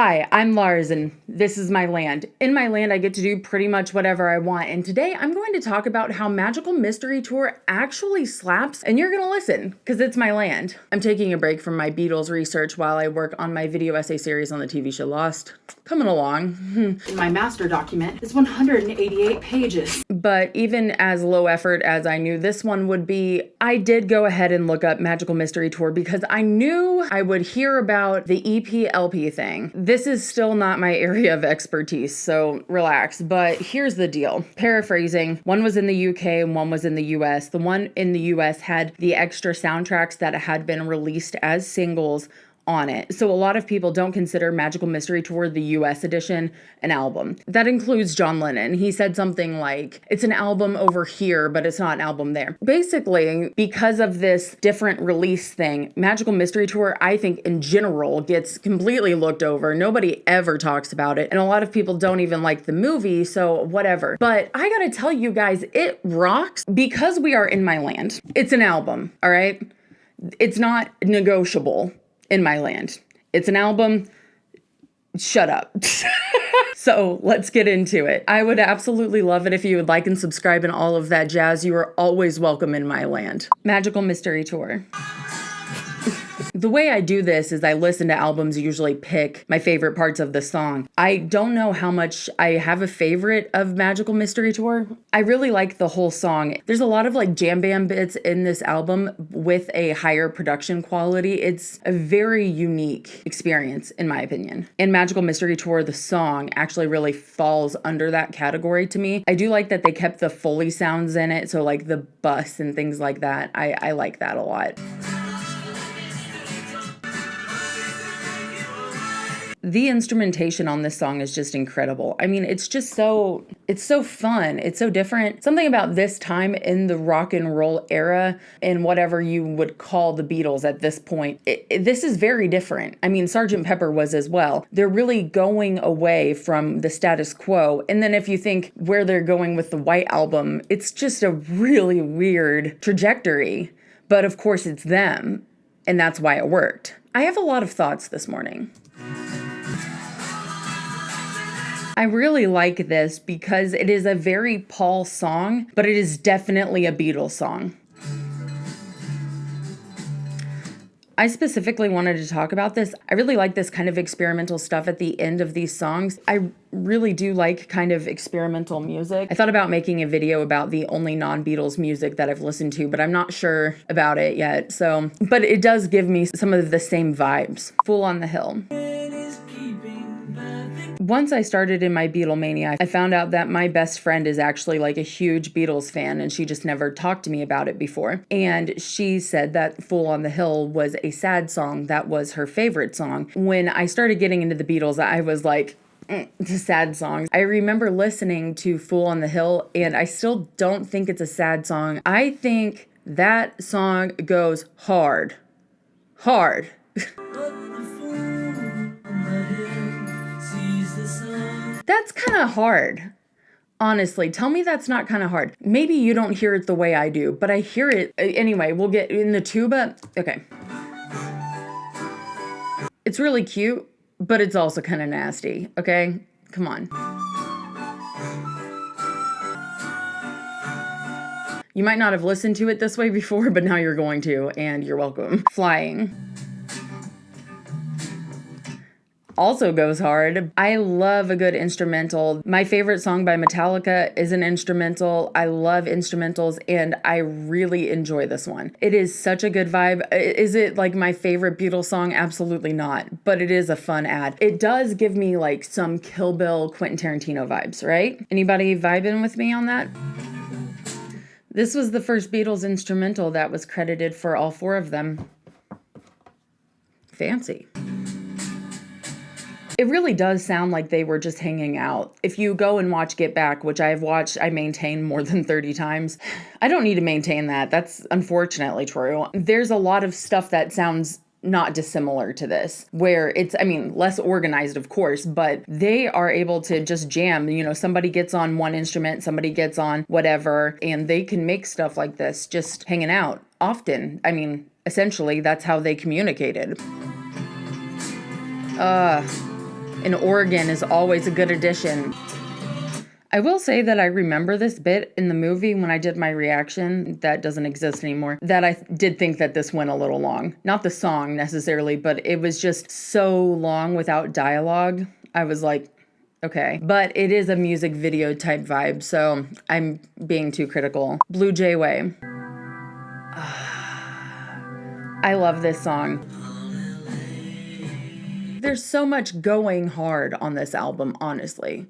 Hi, I'm Lars, and this is my land. In my land, I get to do pretty much whatever I want, and today I'm going to talk about how Magical Mystery Tour actually slaps, and you're gonna listen, because it's my land. I'm taking a break from my Beatles research while I work on my video essay series on the TV show Lost. Coming along. My master document is 188 pages. But even as low effort as I knew this one would be, I did go ahead and look up Magical Mystery Tour because I knew I would hear about the EP-LP thing. This is still not my area of expertise, so relax. But here's the deal. Paraphrasing, one was in the UK and one was in the US. The one in the US had the extra soundtracks that had been released as singles on it. So a lot of people don't consider Magical Mystery Tour, the US edition, an album. That includes John Lennon. He said something like, it's an album over here, but it's not an album there. Basically, because of this different release thing, Magical Mystery Tour, I think in general, gets completely looked over. Nobody ever talks about it. And a lot of people don't even like the movie, so whatever. But I gotta tell you guys, it rocks because we are in my land. It's an album, all right? It's not negotiable. In my land. It's an album. Shut up. So let's get into it. I would absolutely love it if you would like and subscribe and all of that jazz. You are always welcome in my land. Magical Mystery Tour. The way I do this is I listen to albums, usually pick my favorite parts of the song. I don't know how much I have a favorite of Magical Mystery Tour. I really like the whole song. There's a lot of like jam band bits in this album with a higher production quality. It's a very unique experience in my opinion. In Magical Mystery Tour, the song actually really falls under that category to me. I do like that they kept the Foley sounds in it, so like the bus and things like that. I like that a lot. The instrumentation on this song is just incredible. I mean, it's so fun. It's so different. Something about this time in the rock and roll era and whatever you would call the Beatles at this point, this is very different. I mean, Sgt. Pepper was as well. They're really going away from the status quo. And then if you think where they're going with the White Album, it's just a really weird trajectory. But of course it's them, and that's why it worked. I have a lot of thoughts this morning. I really like this because it is a very Paul song, but it is definitely a Beatles song. I specifically wanted to talk about this. I really like this kind of experimental stuff at the end of these songs. I really do like kind of experimental music. I thought about making a video about the only non-Beatles music that I've listened to, but I'm not sure about it yet. So, but it does give me some of the same vibes. Fool on the Hill. Once I started in my Beatlemania, I found out that my best friend is actually like a huge Beatles fan, and she just never talked to me about it before. And she said that Fool on the Hill was a sad song that was her favorite song. When I started getting into the Beatles, I was like, the sad songs. I remember listening to Fool on the Hill, and I still don't think it's a sad song. I think that song goes hard. Hard. That's kind of hard. Honestly, tell me that's not kind of hard. Maybe you don't hear it the way I do, but I hear it. Anyway, we'll get in the tuba. Okay. It's really cute, but it's also kind of nasty. Okay? Come on. You might not have listened to it this way before, but now you're going to, and you're welcome. Flying. Also goes hard. I love a good instrumental. My favorite song by Metallica is an instrumental. I love instrumentals, and I really enjoy this one. It is such a good vibe. Is it like my favorite Beatles song? Absolutely not, but it is a fun ad. It does give me like some Kill Bill, Quentin Tarantino vibes, right? Anybody vibing with me on that? This was the first Beatles instrumental that was credited for all four of them. Fancy. It really does sound like they were just hanging out. If you go and watch Get Back, which I have watched, I maintain more than 30 times. I don't need to maintain that. That's unfortunately true. There's a lot of stuff that sounds not dissimilar to this, where it's, I mean, less organized, of course, but they are able to just jam. You know, somebody gets on one instrument, somebody gets on whatever, and they can make stuff like this just hanging out often. I mean, essentially, that's how they communicated. An organ is always a good addition. I will say that I remember this bit in the movie when I did my reaction that doesn't exist anymore, that I did think that this went a little long. Not the song necessarily, but it was just so long without dialogue. I was like, okay. But it is a music video type vibe, so I'm being too critical. Blue Jay Way. I love this song. There's so much going hard on this album, honestly.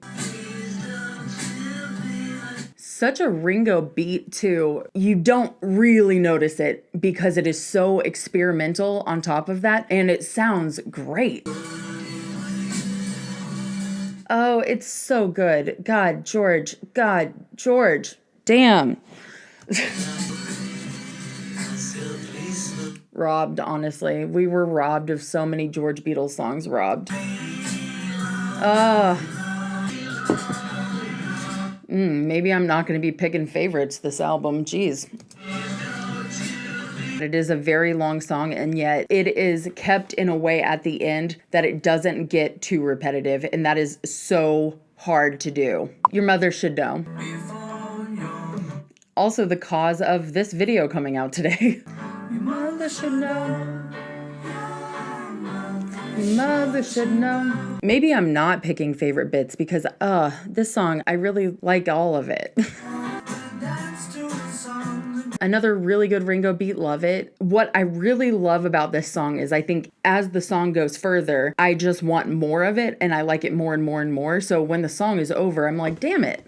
Such a Ringo beat too. You don't really notice it because it is so experimental on top of that, and it sounds great. Oh, it's so good. God, George. Damn. Robbed, honestly. We were robbed of so many George Beatles songs. Robbed. Maybe I'm not going to be picking favorites this album. Jeez. It is a very long song, and yet it is kept in a way at the end that it doesn't get too repetitive, and that is so hard to do. Your mother should know. Also, the cause of this video coming out today. Your mother should know. Your mother should know. Maybe I'm not picking favorite bits because, this song, I really like all of it. Another really good Ringo beat, love it. What I really love about this song is I think as the song goes further, I just want more of it and I like it more and more and more. So when the song is over, I'm like, damn it.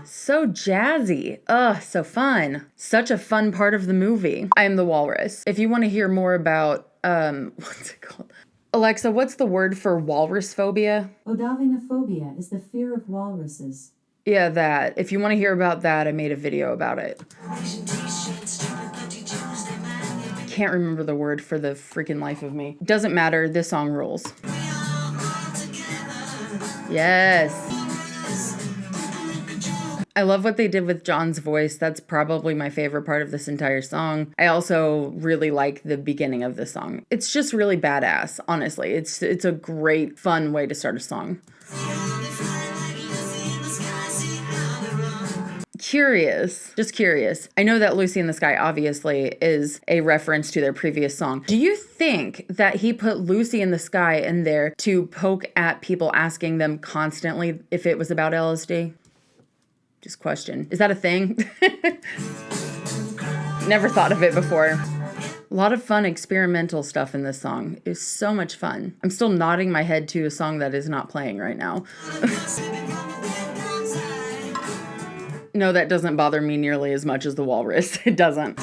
So jazzy. So fun. Such a fun part of the movie. I am the Walrus. If you want to hear more about, what's it called? Alexa, what's the word for walrus phobia? Odavinophobia is the fear of walruses. Yeah, that. If you want to hear about that, I made a video about it. Can't remember the word for the freaking life of me. Doesn't matter. This song rules. Yes. I love what they did with John's voice. That's probably my favorite part of this entire song. I also really like the beginning of the song. It's just really badass, honestly. It's a great, fun way to start a song. Just curious. I know that Lucy in the Sky obviously is a reference to their previous song. Do you think that he put Lucy in the Sky in there to poke at people asking them constantly if it was about LSD? Just question. Is that a thing? Never thought of it before. A lot of fun experimental stuff in this song. It's so much fun. I'm still nodding my head to a song that is not playing right now. No, that doesn't bother me nearly as much as the Walrus. It doesn't.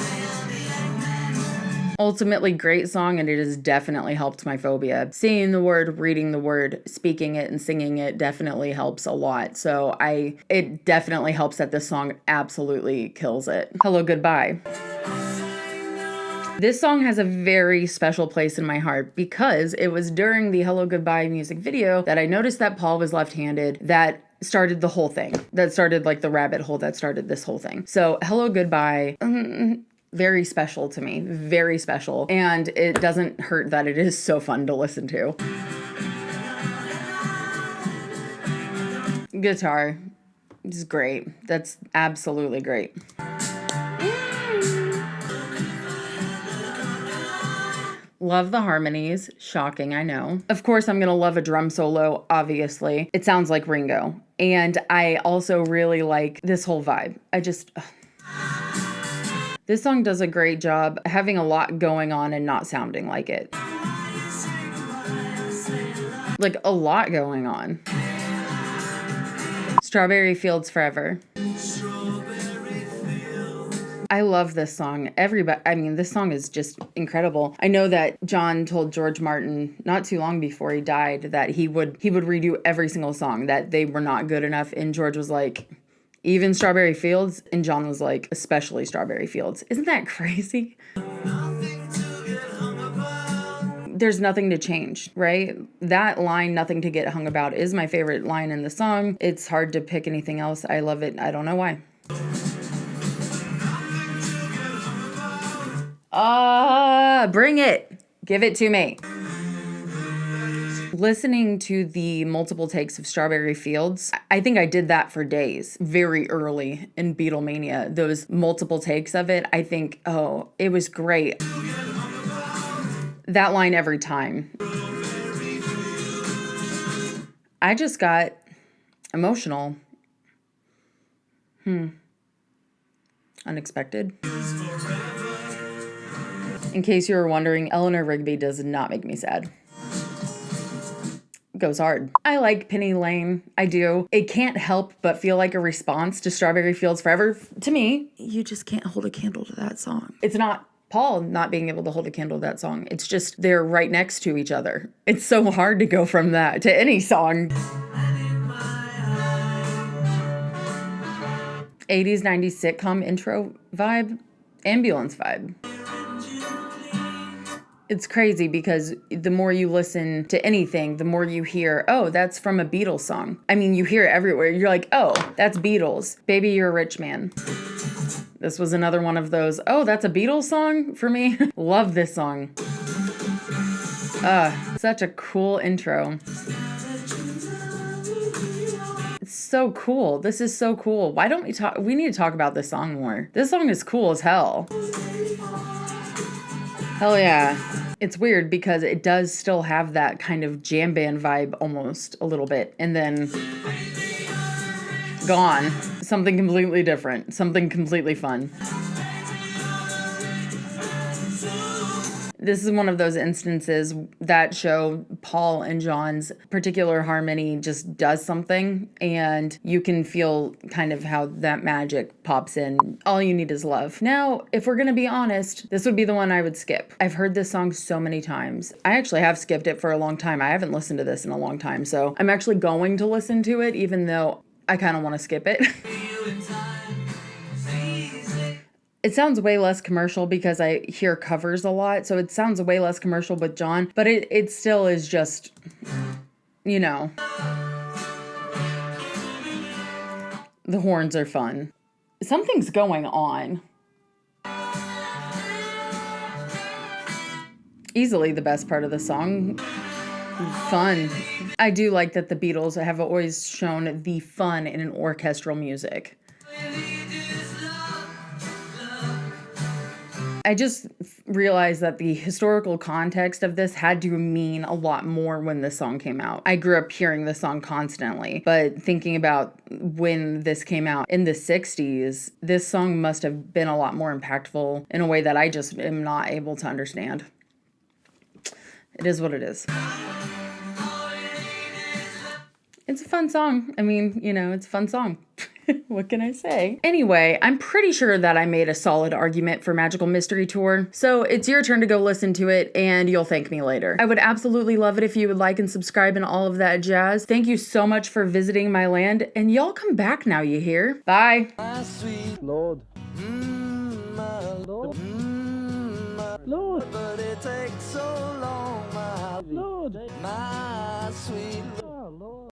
Ultimately, great song, and it has definitely helped my phobia. Seeing the word, reading the word, speaking it, and singing it definitely helps a lot. So it definitely helps that this song absolutely kills it. Hello, Goodbye. This song has a very special place in my heart because it was during the Hello Goodbye music video that I noticed that Paul was left-handed. That started the whole thing. That started like the rabbit hole that started this whole thing. So Hello Goodbye, very special to me, very special. And it doesn't hurt that it is so fun to listen to. Guitar is great. That's absolutely great. Love the harmonies. Shocking, I know. Of course, I'm going to love a drum solo, obviously. It sounds like Ringo. And I also really like this whole vibe. This song does a great job having a lot going on and not sounding like it. Like a lot going on. Strawberry Fields Forever. I love this song. This song is just incredible. I know that John told George Martin not too long before he died that he would redo every single song, that they were not good enough. And George was like, even Strawberry Fields? And John was like, especially Strawberry Fields. Isn't that crazy? There's nothing to change, right? That line, nothing to get hung about, is my favorite line in the song. It's hard to pick anything else. I love it. I don't know why. Bring it. Give it to me. Listening to the multiple takes of Strawberry Fields, I think I did that for days very early in Beatlemania. Those multiple takes of it, I think, oh, it was great. That line every time. I just got emotional. Unexpected. In case you were wondering, Eleanor Rigby does not make me sad. Goes hard. I like Penny Lane. I do. It can't help but feel like a response to Strawberry Fields Forever. To me, you just can't hold a candle to that song. It's not Paul not being able to hold a candle to that song. It's just they're right next to each other. It's so hard to go from that to any song. 80s, 90s sitcom intro vibe, ambulance vibe. It's crazy because the more you listen to anything, the more you hear, oh, that's from a Beatles song. I mean, you hear it everywhere. You're like, oh, that's Beatles. Baby, You're a Rich Man. This was another one of those, oh, that's a Beatles song for me. Love this song. Such a cool intro. It's so cool. This is so cool. Why don't we talk? We need to talk about this song more. This song is cool as hell. Hell yeah. It's weird because it does still have that kind of jam band vibe almost a little bit. And then gone. Something completely different. Something completely fun. This is one of those instances that show Paul and John's particular harmony just does something, and you can feel kind of how that magic pops in. All you need is love. Now, if we're gonna be honest, this would be the one I would skip. I've heard this song so many times. I actually have skipped it for a long time. I haven't listened to this in a long time, so I'm actually going to listen to it, even though I kind of want to skip it. It sounds way less commercial because I hear covers a lot, so it sounds way less commercial with John, but it still is just, you know. The horns are fun. Something's going on. Easily the best part of the song. Fun. I do like that the Beatles have always shown the fun in an orchestral music. I just realized that the historical context of this had to mean a lot more when this song came out. I grew up hearing this song constantly, but thinking about when this came out in the 60s, this song must have been a lot more impactful in a way that I just am not able to understand. It is what it is. It's a fun song. I mean, you know, it's a fun song. What can I say? Anyway, I'm pretty sure that I made a solid argument for Magical Mystery Tour, so it's your turn to go listen to it, and you'll thank me later. I would absolutely love it if you would like and subscribe and all of that jazz. Thank you so much for visiting my land, and y'all come back now, you hear? Bye. My sweet Lord.